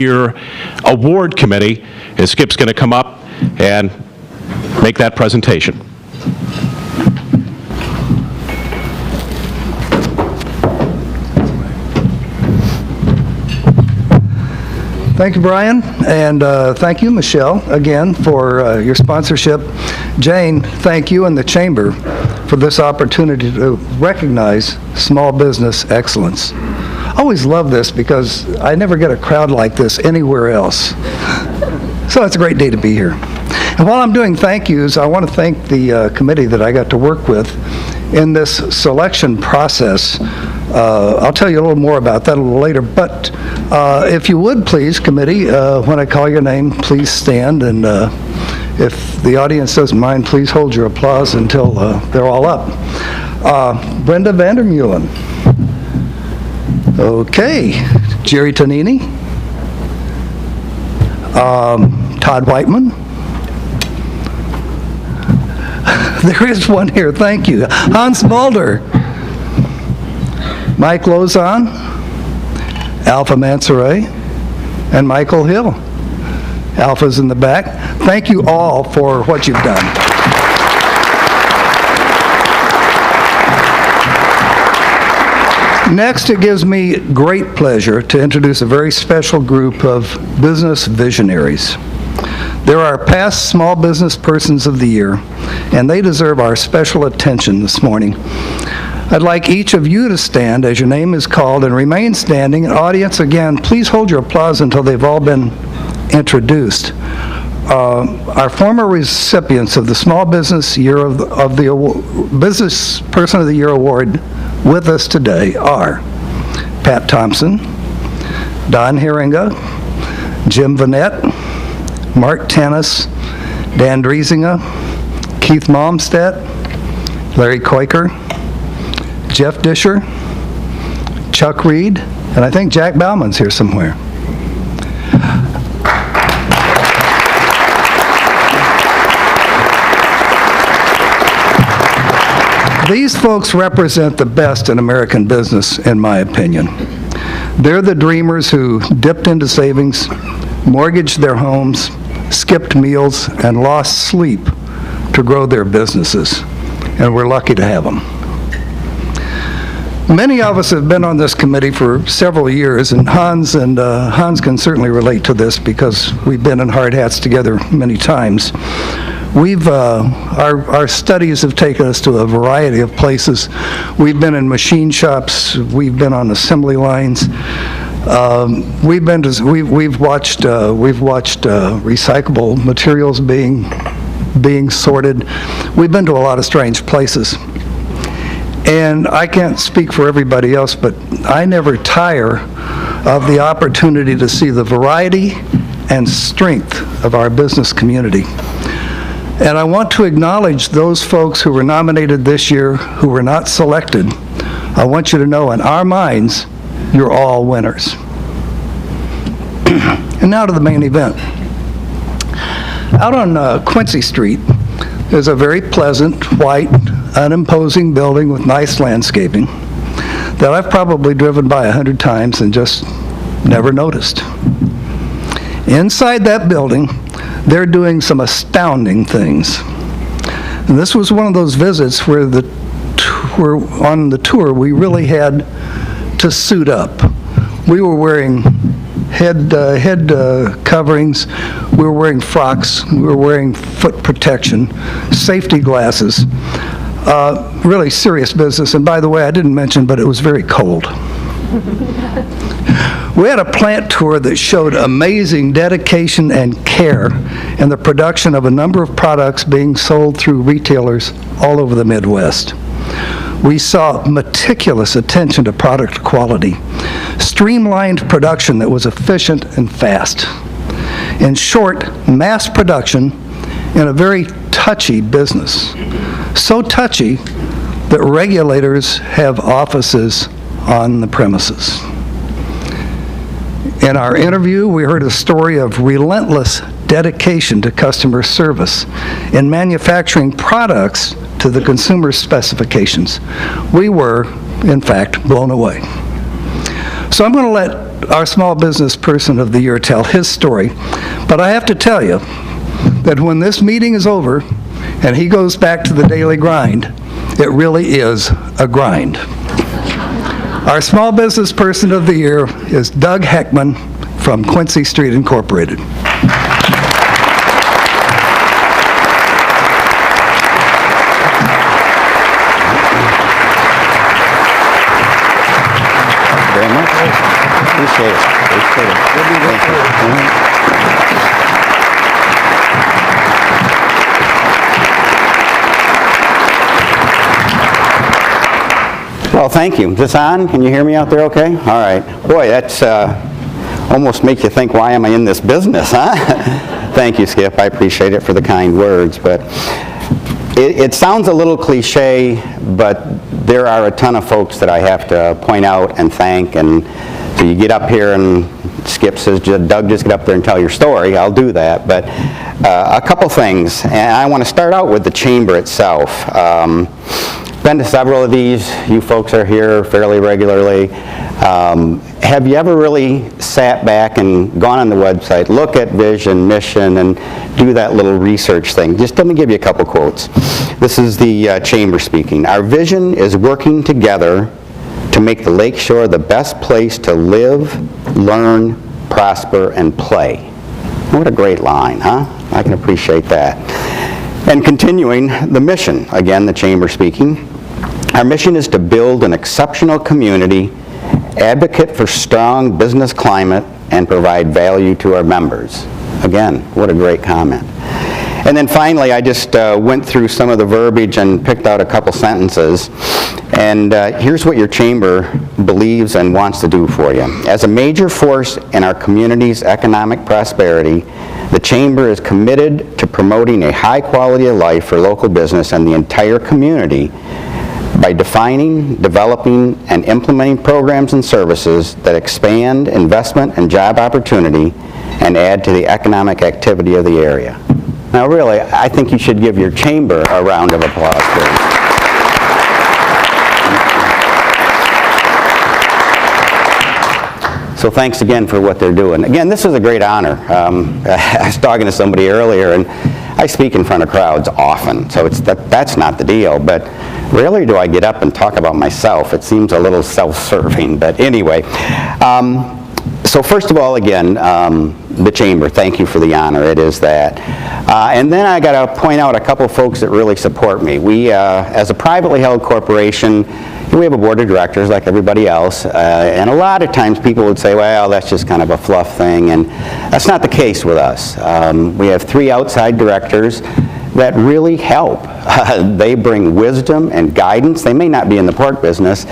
Your award committee, and Skip's going to come up and make that presentation. Thank you, Brian, and thank you, Michelle, again for your sponsorship. Jane, thank you and the Chamber for this opportunity to recognize small business excellence. I always love this because I never get a crowd like this anywhere else. So it's a great day to be here. And while I'm doing thank yous, I want to thank the committee that I got to work with in this selection process. I'll tell you a little more about that a little later, but if you would please, committee, when I call your name, please stand, and if the audience doesn't mind, please hold your applause until they're all up. Brenda Vandermeulen. Okay, Jerry Tonini, Todd Whiteman. There is one here, thank you. Hans Mulder, Mike Lozon, Alpha Mansoray, and Michael Hill. Alpha's in the back. Thank you all for what you've done. Next, it gives me great pleasure to introduce a very special group of business visionaries. They're our past Small Business Persons of the Year, and they deserve our special attention this morning. I'd like each of you to stand as your name is called and remain standing. Audience, again, please hold your applause until they've all been introduced. Our former recipients of the Small Business Business Person of the Year Award with us today are Pat Thompson, Don Heringa, Jim Vanette, Mark Tanis, Dan Driesinger, Keith Malmstedt, Larry Koiker, Jeff Disher, Chuck Reed, and I think Jack Bauman's here somewhere. These folks represent the best in American business, in my opinion. They're the dreamers who dipped into savings, mortgaged their homes, skipped meals, and lost sleep to grow their businesses, and we're lucky to have them. Many of us have been on this committee for several years, and Hans can certainly relate to this because we've been in hard hats together many times. Our studies have taken us to a variety of places. We've been in machine shops. We've been on assembly lines. We've watched recyclable materials being sorted. We've been to a lot of strange places. And I can't speak for everybody else, but I never tire of the opportunity to see the variety and strength of our business community. And I want to acknowledge those folks who were nominated this year who were not selected. I want you to know in our minds, you're all winners. And now to the main event. Out on Quincy Street, there's a very pleasant, white, unimposing building with nice landscaping that I've probably driven by 100 times and just never noticed. Inside that building, they're doing some astounding things. And this was one of those visits where on the tour we really had to suit up. We were wearing head coverings, we were wearing frocks, we were wearing foot protection, safety glasses, really serious business. And by the way, I didn't mention, but it was very cold. We had a plant tour that showed amazing dedication and care in the production of a number of products being sold through retailers all over the Midwest. We saw meticulous attention to product quality, streamlined production that was efficient and fast. In short, mass production in a very touchy business. So touchy that regulators have offices on the premises. In our interview, we heard a story of relentless dedication to customer service in manufacturing products to the consumer's specifications. We were, in fact, blown away. So I'm going to let let our Small Business Person of the Year tell his story. But I have to tell you that when this meeting is over and he goes back to the daily grind, it really is a grind. Our Small Business Person of the Year is Doug Hekman from Quincy Street Incorporated. Very much. Appreciate it. Appreciate it. Well, thank you. Is this on? Can you hear me out there okay? All right. Boy, that's almost makes you think, why am I in this business, huh? Thank you, Skip. I appreciate it for the kind words. But it sounds a little cliche, but there are a ton of folks that I have to point out and thank. And so you get up here and Skip says, Doug, just get up there and tell your story. I'll do that. But a couple things. And I want to start out with the chamber itself. Been to several of these. You folks are here fairly regularly. Have you ever really sat back and gone on the website, look at vision, mission, and do that little research thing? Just let me give you a couple quotes. This is the chamber speaking. Our vision is working together to make the Lakeshore the best place to live, learn, prosper, and play. What a great line, huh? I can appreciate that. And continuing, the mission, again, the chamber speaking. Our mission is to build an exceptional community, advocate for strong business climate, and provide value to our members. Again, what a great comment. And then finally, I just went through some of the verbiage and picked out a couple sentences. And here's what your chamber believes and wants to do for you. As a major force in our community's economic prosperity, the chamber is committed to promoting a high quality of life for local business and the entire community by defining, developing, and implementing programs and services that expand investment and job opportunity and add to the economic activity of the area. Now really, I think you should give your chamber a round of applause, please. So thanks again for what they're doing. Again, this is a great honor. I was talking to somebody earlier, and I speak in front of crowds often, so that's not the deal, but rarely do I get up and talk about myself. It seems a little self-serving, but anyway. So first of all, again, the chamber, thank you for the honor. It is that. And then I got to point out a couple of folks that really support me. We, as a privately held corporation, we have a board of directors like everybody else, and a lot of times people would say, well, that's just kind of a fluff thing, and that's not the case with us. We have 3 outside directors that really help. They bring wisdom and guidance. They may not be in the pork business,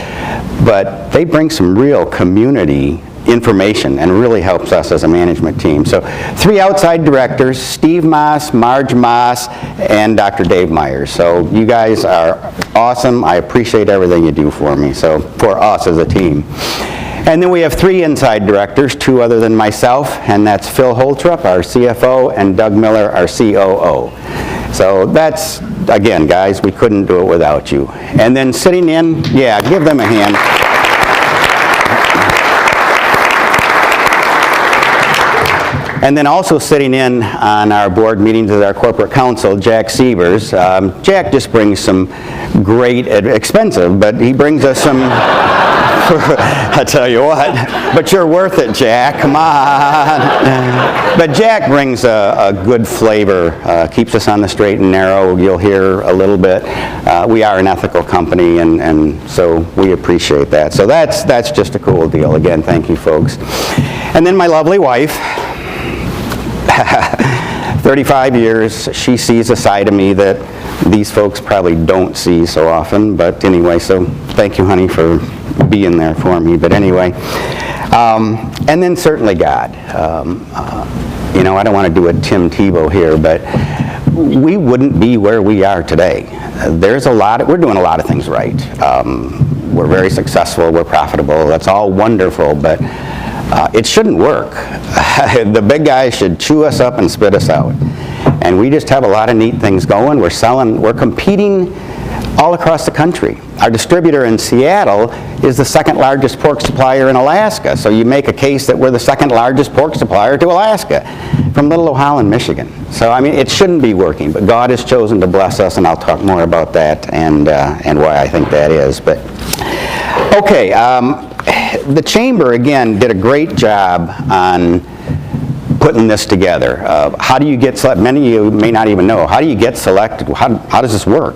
but they bring some real community information and really helps us as a management team. So 3 outside directors, Steve Moss, Marge Moss, and Dr. Dave Myers. So you guys are awesome. I appreciate everything you do for me, so for us as a team. And then we have 3 inside directors, 2 other than myself, and that's Phil Holtrup, our CFO, and Doug Miller, our COO. So that's, again, guys, we couldn't do it without you. And then sitting in, yeah, give them a hand. And then also sitting in on our board meetings with our corporate counsel, Jack Sievers. Jack just brings some great, expensive, but he brings us some, I tell you what, but you're worth it, Jack, come on. But Jack brings a good flavor, keeps us on the straight and narrow. You'll hear a little bit. We are an ethical company, and so we appreciate that. So that's just a cool deal. Again, thank you, folks. And then my lovely wife. 35 years, she sees a side of me that these folks probably don't see so often, but anyway, so thank you, honey, for being there for me. But anyway, and then certainly God. You know, I don't want to do a Tim Tebow here, but we wouldn't be where we are today. There's we're doing a lot of things right. We're very successful, we're profitable, that's all wonderful, but it shouldn't work. The big guys should chew us up and spit us out. And we just have a lot of neat things going. We're competing all across the country. Our distributor in Seattle is the second largest pork supplier in Alaska. So you make a case that we're the second largest pork supplier to Alaska from little old Holland, Michigan. So I mean, it shouldn't be working, but God has chosen to bless us, and I'll talk more about that and why I think that is. But okay, the Chamber again did a great job on putting this together. How do you get selected? Many of you may not even know. How do you get selected? How does this work?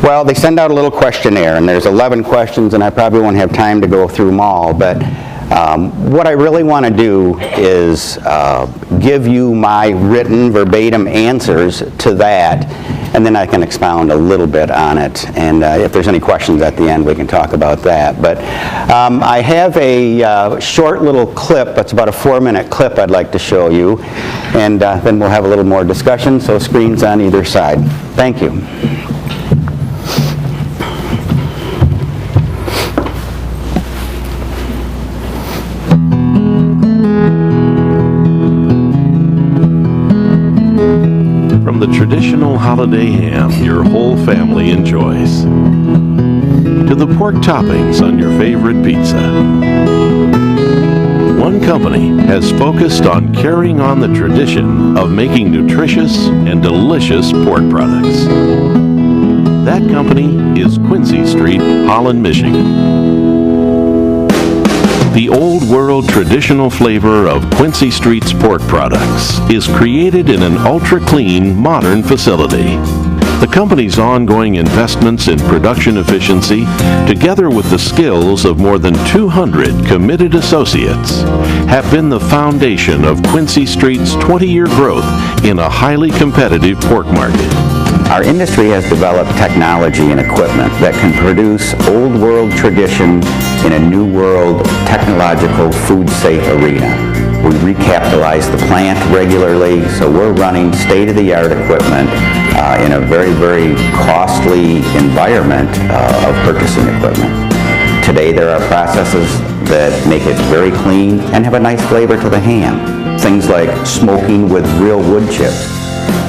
Well, they send out a little questionnaire, and there's 11 questions, and I probably won't have time to go through them all, but what I really want to do is give you my written verbatim answers to that, and then I can expound a little bit on it, and if there's any questions at the end, we can talk about that. But I have a short little clip, it's about a 4-minute clip I'd like to show you, and then we'll have a little more discussion, so screens on either side. Thank you. The traditional holiday ham your whole family enjoys, to the pork toppings on your favorite pizza. One company has focused on carrying on the tradition of making nutritious and delicious pork products. That company is Quincy Street, Holland, Michigan. The old world traditional flavor of Quincy Street's pork products is created in an ultra-clean, modern facility. The company's ongoing investments in production efficiency, together with the skills of more than 200 committed associates, have been the foundation of Quincy Street's 20-year growth in a highly competitive pork market. Our industry has developed technology and equipment that can produce old world tradition in a new world technological food safe arena. We recapitalize the plant regularly, so we're running state-of-the-art equipment in a very, very costly environment of purchasing equipment. Today there are processes that make it very clean and have a nice flavor to the ham. Things like smoking with real wood chips.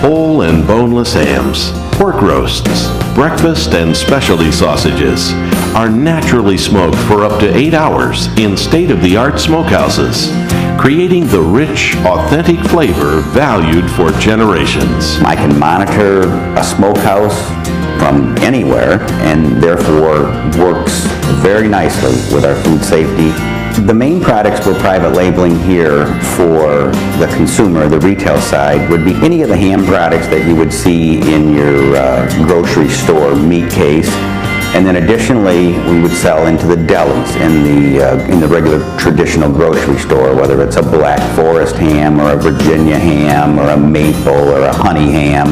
Whole and boneless hams, pork roasts, breakfast and specialty sausages are naturally smoked for up to 8 hours in state-of-the-art smokehouses, creating the rich, authentic flavor valued for generations. I can monitor a smokehouse from anywhere and therefore works very nicely with our food safety. The main products we're private labeling here for the consumer, the retail side, would be any of the ham products that you would see in your grocery store meat case. And then additionally, we would sell into the delis in the regular traditional grocery store, whether it's a Black Forest ham or a Virginia ham or a maple or a honey ham.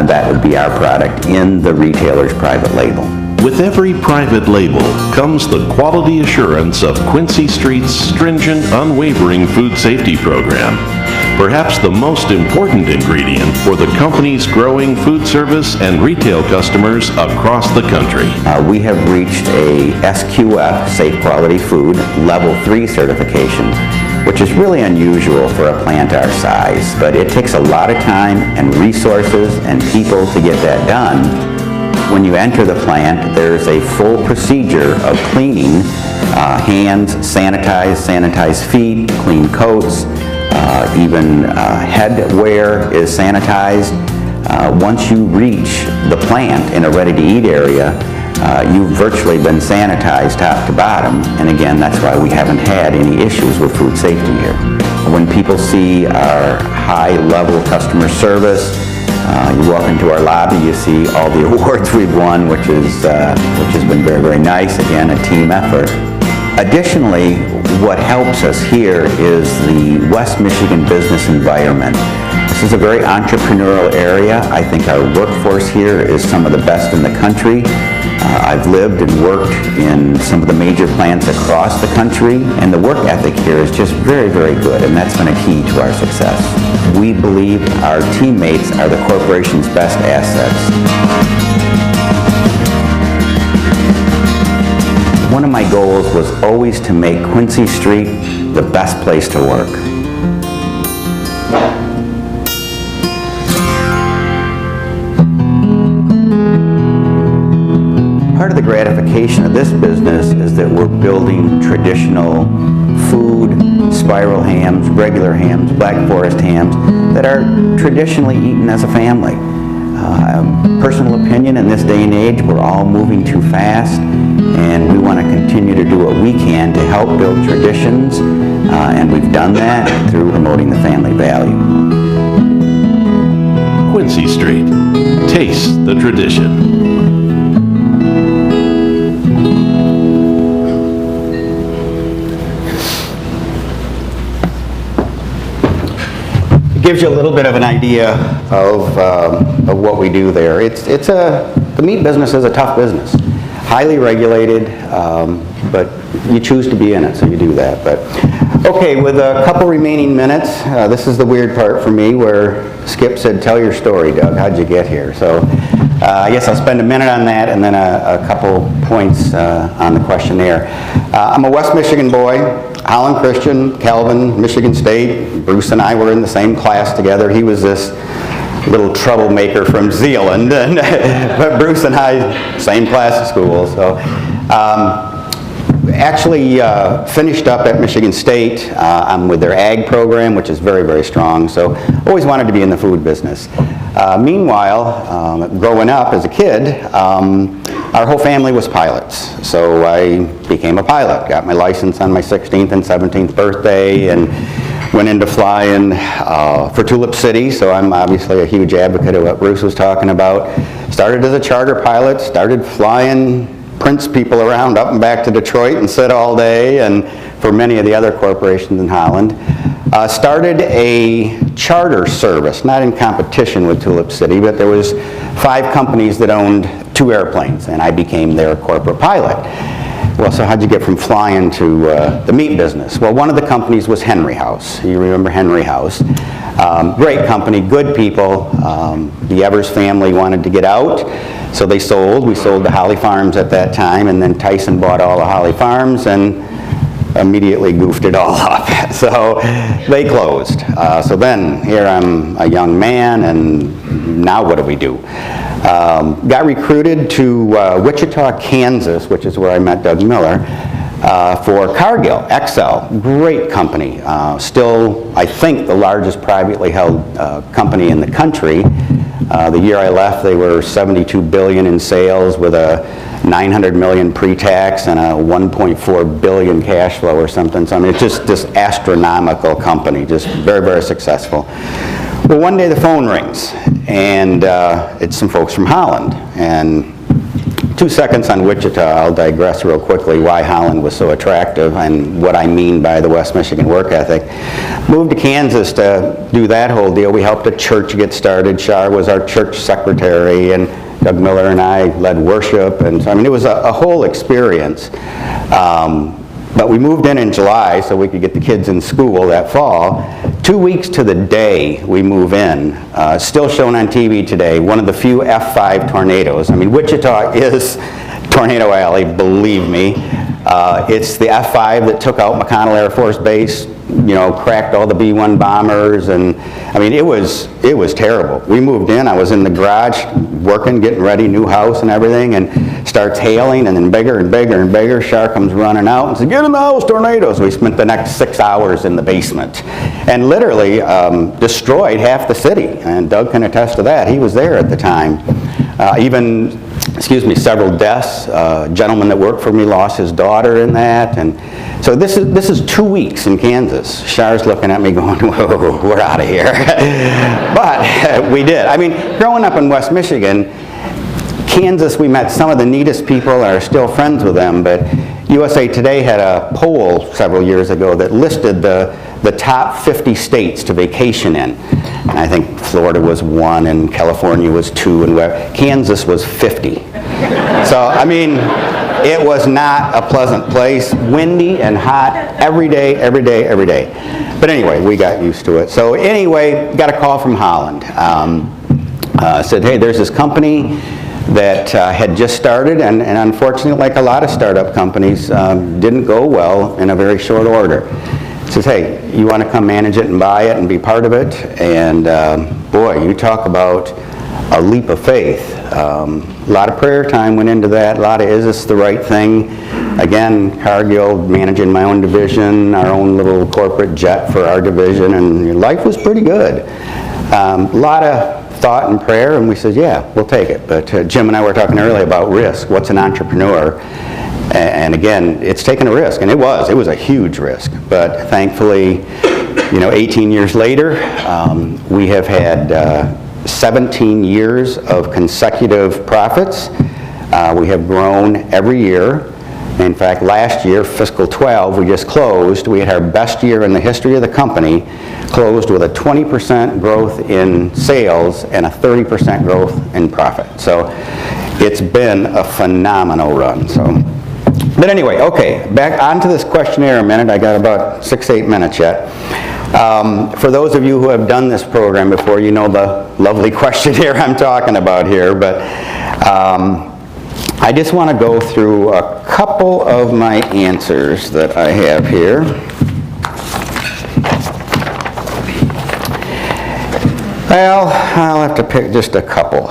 That would be our product in the retailer's private label. With every private label comes the quality assurance of Quincy Street's stringent, unwavering food safety program. Perhaps the most important ingredient for the company's growing food service and retail customers across the country. We have reached a SQF, Safe Quality Food, Level 3 certification, which is really unusual for a plant our size, but it takes a lot of time and resources and people to get that done. When you enter the plant, there's a full procedure of cleaning hands, sanitize feet, clean coats, even head wear is sanitized. Once you reach the plant in a ready-to-eat area, you've virtually been sanitized top to bottom, and again, that's why we haven't had any issues with food safety here. When people see our high-level customer service, you walk into our lobby, you see all the awards we've won, which has been very, very nice. Again, a team effort. Additionally, what helps us here is the West Michigan business environment. This is a very entrepreneurial area. I think our workforce here is some of the best in the country. I've lived and worked in some of the major plants across the country, and the work ethic here is just very, very good, and that's been a key to our success. We believe our teammates are the corporation's best assets. One of my goals was always to make Quincy Street the best place to work. Part of the gratification identification of this business is that we're building traditional food, spiral hams, regular hams, Black Forest hams that are traditionally eaten as a family. Personal opinion, in this day and age, we're all moving too fast, and we want to continue to do what we can to help build traditions, and we've done that through promoting the family value. Quincy Street. Taste the tradition. Gives you a little bit of an idea of what we do there. The meat business is a tough business, highly regulated, but you choose to be in it, so you do that. But okay, with a couple remaining minutes, this is the weird part for me, where Skip said, "Tell your story, Doug. How'd you get here?" So I guess I'll spend a minute on that, and then a couple points on the questionnaire. I'm a West Michigan boy. Holland Christian, Calvin, Michigan State. Bruce and I were in the same class together. He was this little troublemaker from Zeeland, but Bruce and I, same class at school. So actually finished up at Michigan State. I'm with their ag program, which is very, very strong. So always wanted to be in the food business. Meanwhile, growing up as a kid, our whole family was pilots. So I became a pilot, got my license on my 16th and 17th birthday, and went into flying for Tulip City. So I'm obviously a huge advocate of what Bruce was talking about. Started as a charter pilot, started flying Prince people around up and back to Detroit and sit all day, and for many of the other corporations in Holland. Started a charter service, not in competition with Tulip City, but there was 5 companies that owned 2 airplanes, and I became their corporate pilot. Well, so how'd you get from flying to the meat business? Well, one of the companies was Henry House. You remember Henry House. Great company, good people. The Evers family wanted to get out, so they sold. We sold the Holly Farms at that time, and then Tyson bought all the Holly Farms and immediately goofed it all up. So they closed. So then here I'm a young man, and now what do we do? Got recruited to Wichita, Kansas, which is where I met Doug Miller, for Cargill, XL, great company. Still, I think, the largest privately held company in the country. The year I left, they were $72 billion in sales with a $900 million pre-tax and a $1.4 billion cash flow or something. So I mean, it's just this astronomical company, just very, very successful. Well, one day the phone rings, and it's some folks from Holland. And 2 seconds on Wichita, I'll digress real quickly why Holland was so attractive and what I mean by the West Michigan work ethic. Moved to Kansas to do that whole deal. We helped a church get started. Shar was our church secretary, and Doug Miller and I led worship. And so, I mean, it was a whole experience. But we moved in July so we could get the kids in school that fall. 2 weeks to the day we move in, still shown on TV today, one of the few F5 tornadoes. I mean, Wichita is Tornado Alley, believe me. It's the F5 that took out McConnell Air Force Base, you know, cracked all the B-1 bombers, and I mean, it was terrible. We moved in, I was in the garage working, getting ready, new house and everything, and starts hailing, and then bigger and bigger and bigger. Shar comes running out and says, "Get in the house, tornadoes." We spent the next 6 hours in the basement and literally destroyed half the city, and Doug can attest to that. He was there at the time. Several deaths. A gentleman that worked for me lost his daughter in that, and so this is 2 weeks in Kansas. Shar's looking at me going, "Whoa, we're out of here." But we did. I mean, growing up in West Michigan, Kansas, we met some of the neatest people and are still friends with them, but USA Today had a poll several years ago that listed the top 50 states to vacation in. And I think Florida was 1 and California was 2 and Kansas was 50. So, I mean, it was not a pleasant place, windy and hot every day, every day, every day. But anyway, we got used to it. So anyway, got a call from Holland. Said, "Hey, there's this company that had just started, and unfortunately, like a lot of startup companies, didn't go well in a very short order." Says, "Hey, you want to come manage it and buy it and be part of it?" And boy, you talk about a leap of faith. A lot of prayer time went into that. A lot of, is this the right thing? Again, Cargill, managing my own division, our own little corporate jet for our division, and life was pretty good. A lot of thought and prayer, and we said, yeah, we'll take it. But Jim and I were talking earlier about risk. What's an entrepreneur? And again, it's taken a risk, and it was a huge risk. But thankfully, 18 years later, we have had 17 years of consecutive profits. We have grown every year. In fact, last year, fiscal 12, we just closed. We had our best year in the history of the company, closed with a 20% growth in sales and a 30% growth in profit. So it's been a phenomenal run. But anyway, okay, back onto this questionnaire a minute. I got about 6-8 minutes yet. For those of you who have done this program before, you know the lovely questionnaire I'm talking about here, but I just want to go through a couple of my answers that I have here. Well, I'll have to pick just a couple.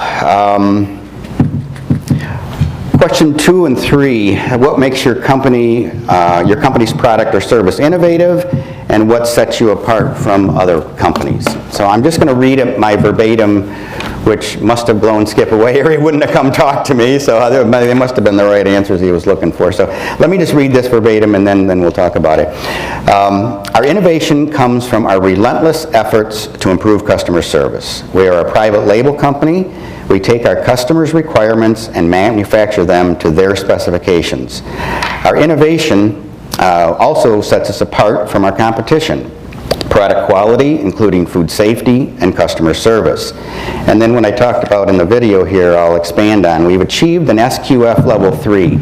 Question 2 and 3, what makes your company's product or service innovative, and what sets you apart from other companies? So I'm just going to read it, my verbatim, which must have blown Skip away, or he wouldn't have come talk to me, so they must have been the right answers he was looking for. So let me just read this verbatim, and then we'll talk about it. Our innovation comes from our relentless efforts to improve customer service. We are a private label company. We take our customers' requirements and manufacture them to their specifications. Our innovation also sets us apart from our competition. Product quality, including food safety and customer service. And then when I talked about in the video here, I'll expand on, we've achieved an SQF level 3.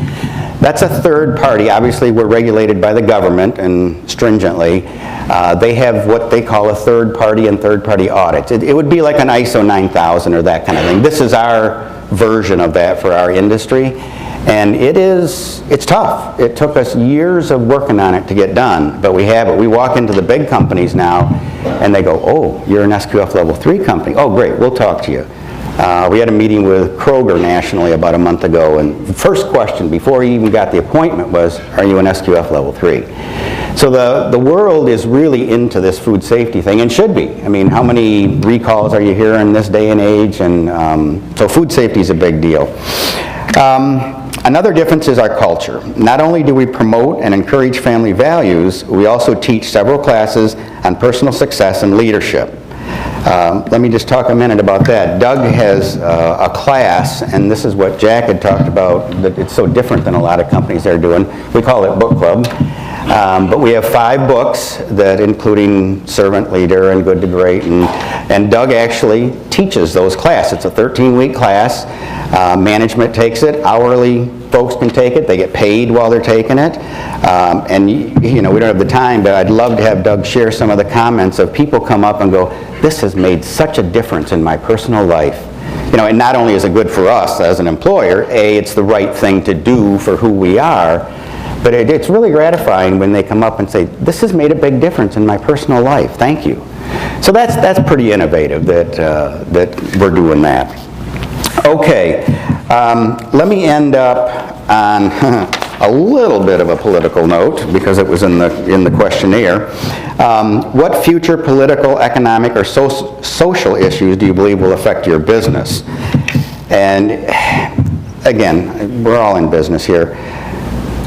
That's a third party. Obviously, we're regulated by the government and stringently. They have what they call a third party and third party audits. It would be like an ISO 9000 or that kind of thing. This is our version of that for our industry. And it's tough. It took us years of working on it to get done, but we have it. We walk into the big companies now, and they go, oh, you're an SQF Level 3 company. Oh, great, we'll talk to you. We had a meeting with Kroger nationally about a month ago, and the first question before he even got the appointment was, are you an SQF Level 3? So the world is really into this food safety thing, and should be. I mean, how many recalls are you hearing in this day and age? And so food safety is a big deal. Another difference is our culture. Not only do we promote and encourage family values, we also teach several classes on personal success and leadership. Let me just talk a minute about that. Doug has a class, and this is what Jack had talked about, that it's so different than a lot of companies are doing. We call it book club. But we have 5 books, that including Servant Leader and Good to Great, and Doug actually teaches those classes. It's a 13-week class. Management takes it. Hourly folks can take it. They get paid while they're taking it. And we don't have the time, but I'd love to have Doug share some of the comments of people come up and go, this has made such a difference in my personal life. And not only is it good for us as an employer, it's the right thing to do for who we are, but it's really gratifying when they come up and say, this has made a big difference in my personal life. Thank you. So that's pretty innovative that we're doing that. Okay, let me end up on a little bit of a political note, because it was in the questionnaire. What future political, economic, or social issues do you believe will affect your business? And again, we're all in business here.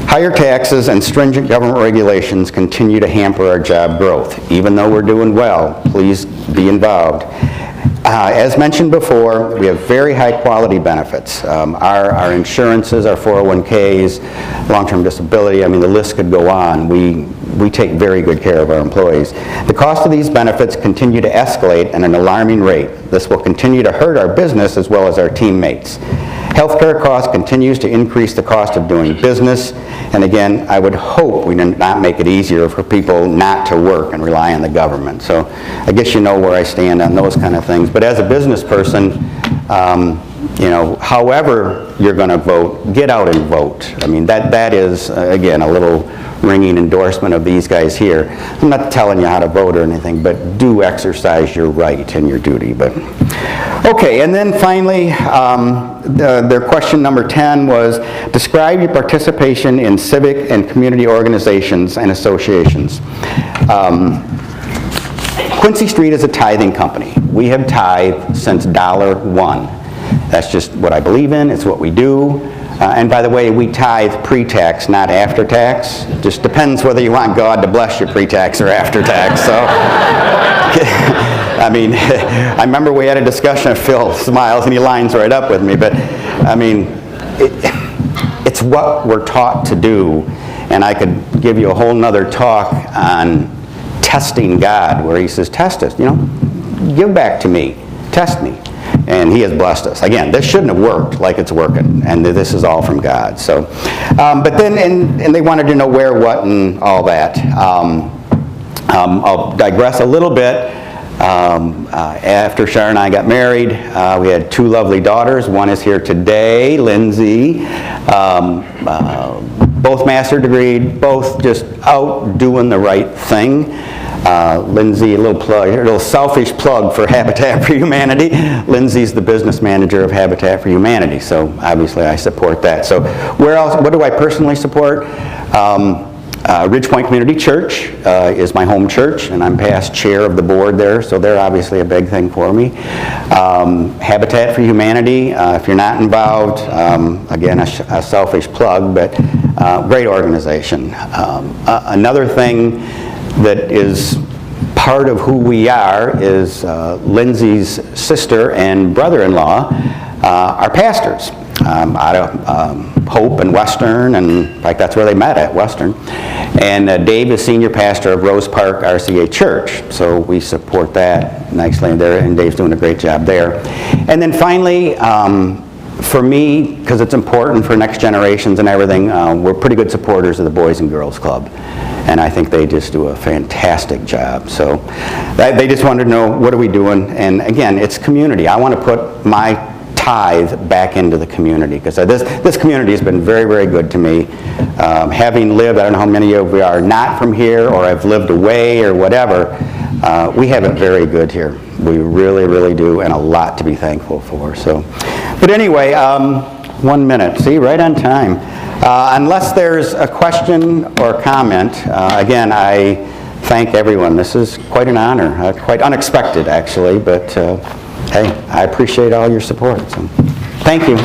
Higher taxes and stringent government regulations continue to hamper our job growth. Even though we're doing well, please be involved. As mentioned before, we have very high quality benefits. Our insurances, our 401ks, long-term disability, I mean, the list could go on. We take very good care of our employees. The cost of these benefits continue to escalate at an alarming rate. This will continue to hurt our business as well as our teammates. Healthcare costs continues to increase the cost of doing business, and again, I would hope we did not make it easier for people not to work and rely on the government. So I guess you know where I stand on those kind of things. But as a business person, however you're going to vote, get out and vote. I mean, that is, again, a little ringing endorsement of these guys here. I'm not telling you how to vote or anything, but do exercise your right and your duty. But okay, and then finally, their question number 10 was, describe your participation in civic and community organizations and associations. Quincy Street is a tithing company. We have tithed since $1. That's just what I believe in. It's what we do. And by the way, we tithe pre-tax, not after-tax. It just depends whether you want God to bless your pre-tax or after-tax. So, I mean, I remember we had a discussion, Phil smiles and he lines right up with me, but I mean, it's what we're taught to do. And I could give you a whole nother talk on testing God, where he says, test us, you know, give back to me, test me. And he has blessed us. Again, this shouldn't have worked like it's working, and this is all from God. So, but then, and they wanted to know where, what, and all that. I'll digress a little bit. After Sharon and I got married, we had 2 lovely daughters. One is here today, Lindsay. Both master degreed, both just out doing the right thing. Lindsay, a little selfish plug for Habitat for Humanity. Lindsay's the business manager of Habitat for Humanity, so obviously I support that. So where else? What do I personally support? Ridgepoint Community Church is my home church, and I'm past chair of the board there, so they're obviously a big thing for me. Habitat for Humanity, if you're not involved, again, a selfish plug, but great organization. Another thing that is part of who we are is Lindsay's sister and brother-in-law are pastors out of Hope and Western, and in fact that's where they met, at Western. And Dave is senior pastor of Rose Park RCA Church, so we support that nicely there, and Dave's doing a great job there. And then finally, for me, because it's important for next generations and everything, we're pretty good supporters of the Boys and Girls Club. And I think they just do a fantastic job. So they just wanted to know, what are we doing? And again, it's community. I want to put my tithe back into the community, because this community has been very, very good to me. Having lived, I don't know how many of you are not from here or have lived away or whatever, we have it very good here. We really, really do, and a lot to be thankful for. So, but anyway, 1 minute. See, right on time. Unless there's a question or comment, again, I thank everyone. This is quite an honor, quite unexpected actually, but hey, I appreciate all your support. So, thank you.